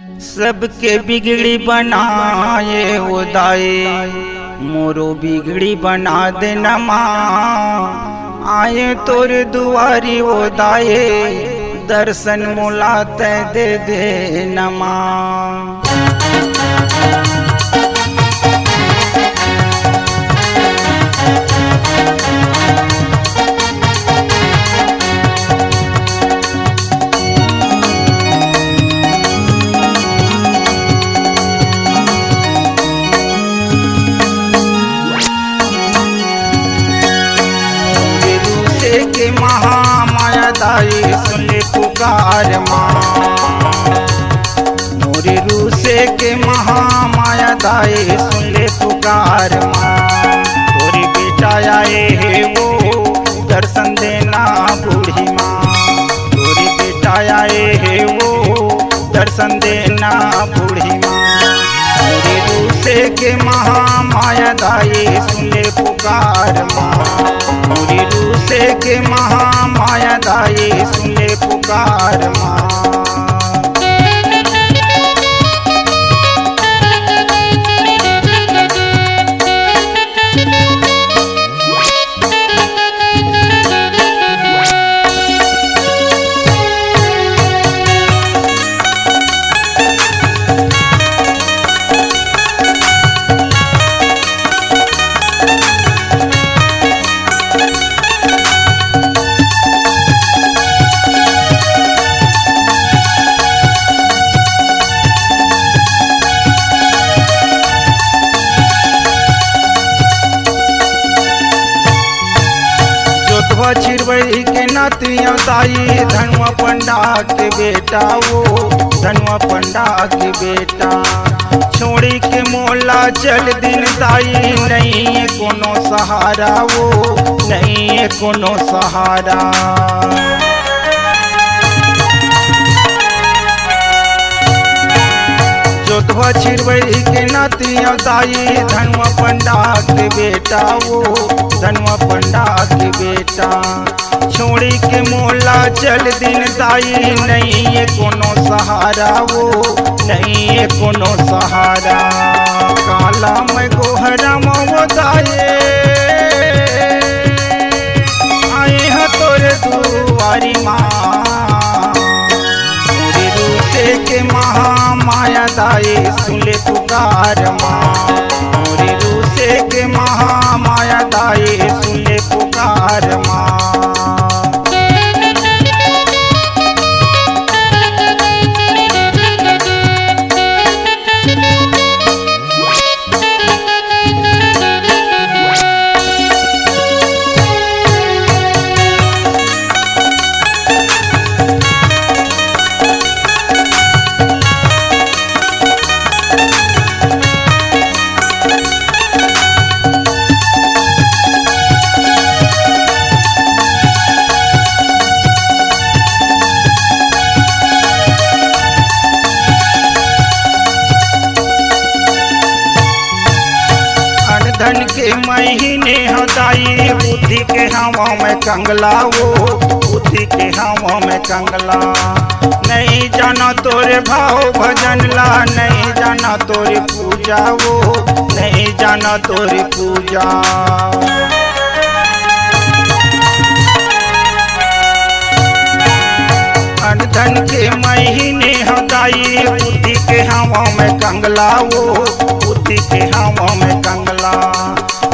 सबके बिगड़ी बनाए वो दाए, मोरो बिगड़ी बना दे नमा। आए तोर दुआरी वो दाए, दर्शन मुलाते दे दे नमा। के महामाया दाई सुन ले पुकार माँ, मोरे रूसे के महामाया दाई सुन ले पुकार माँ। तोरी बेटा आए है वो दर्शन देना बूढ़ी माँ, तोरी बेटा आए है वो दर्शन देना बूढ़ी माँ। मोरे रूसे के महामाया दाई सुन ले पुकार माँ, मोरे रूसे के महामाया दाई सुन ले पुकार माँ। चिरवई के नाती अवताई धनुआ पंडा के बेटा वो, धनुआ पंडा के बेटा। छोड़ी के मोला चल दिन दाई, नहीं है कोनो सहारा वो, नहीं है कोनो सहारा। जोधवा चिरवई के नाती अवताई धनुआ पंडा के बेटा वो, धनुआ पंडा के बेटा। छोड़ी के मोला चल दिन दाई, नहीं है कोनो सहारा वो, नहीं है कोनो सहारा। काला में गोहरा वो दाए आए हैं तोरे दुआरी माँ, के महामाया दाई सुन ले पुकार माँ, मोरे रूसे के महामाया दाई सुन ले पुकार माँ। धन के महीने हदाई, बुद्धि के हवा में कंगला वो, बुद्धि के हवा में कंगला। नहीं जाना तोरे भाव भजन ला, नहीं जाना तोरे पूजा वो, नहीं जाना तोरे पूजा। धन के महीने हदाई, बुद्धि के हवा में कंगला वो, बुद्धि के हवा में कंगला।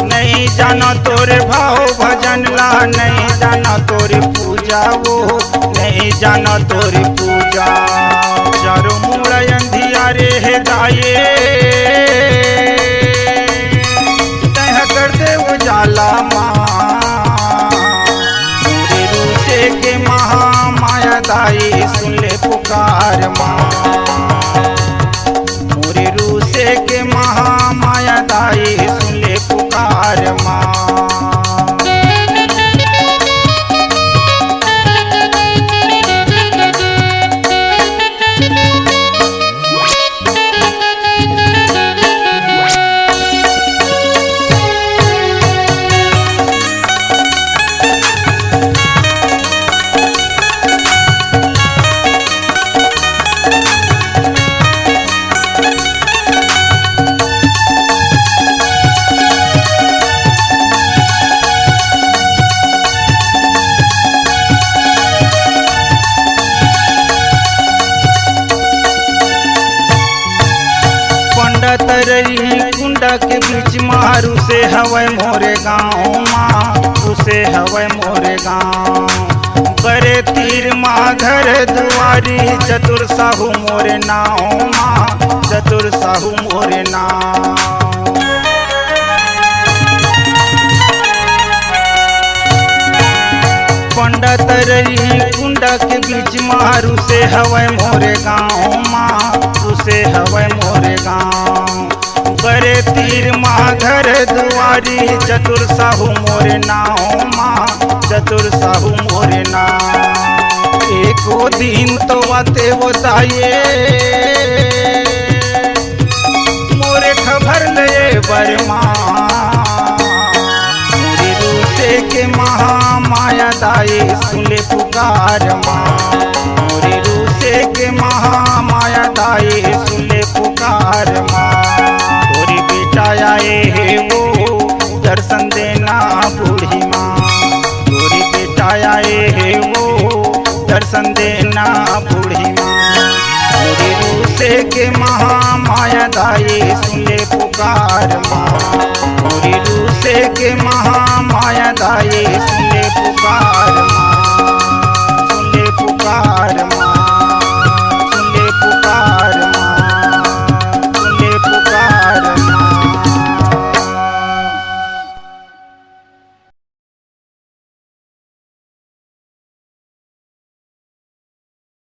नहीं जाना तोरे भाव भजन ला, नहीं जाना तोरे पूजा वो, नहीं जाना तोरे पूजा। चारों मूल अंधियारे है दाए, तह कर दे उजाला माँ, मोरे रूसे के महामाया दाई सुन ले पुकार माँ, मोरे रूसे के महामाया दाई सुन ले पुकार माँ। तरई कुंडा के बीच मारू से हवै मोरे गाँव माँ, उसे हवै मोरे गाँव। बरे तीर माँ घर दुआरी, चतुर साहू मोरे नाव माँ, चतुर साहू मोरे नाव। पंडा तरई कुंडा के बीच मारू से हवै मोरे गाँव माँ, उसे हवै मोरे गाँव। बरे तीर माँ घर दुआरी, चतुर साहू मोरे नाव माँ, चतुर साहू मोरे नाव। एको दिन तो आते बताइए मोरे खबर ले बरमा, मोरी रूसे के महामाया दाई सुले पुकार माँ, मोरी रूसे के महामाया दाई सुले पुकार माँ। तोरी बेटा आए है वो दर्शन देना बूढ़ी माँ, तोरी बेटा आए है वो दर्शन देना बूढ़ी माँ। मोरी रूसे के महामाया दाई सुने पुकार माँ, मोरी रूसे के महामाया दाई सुने पुकार माँ।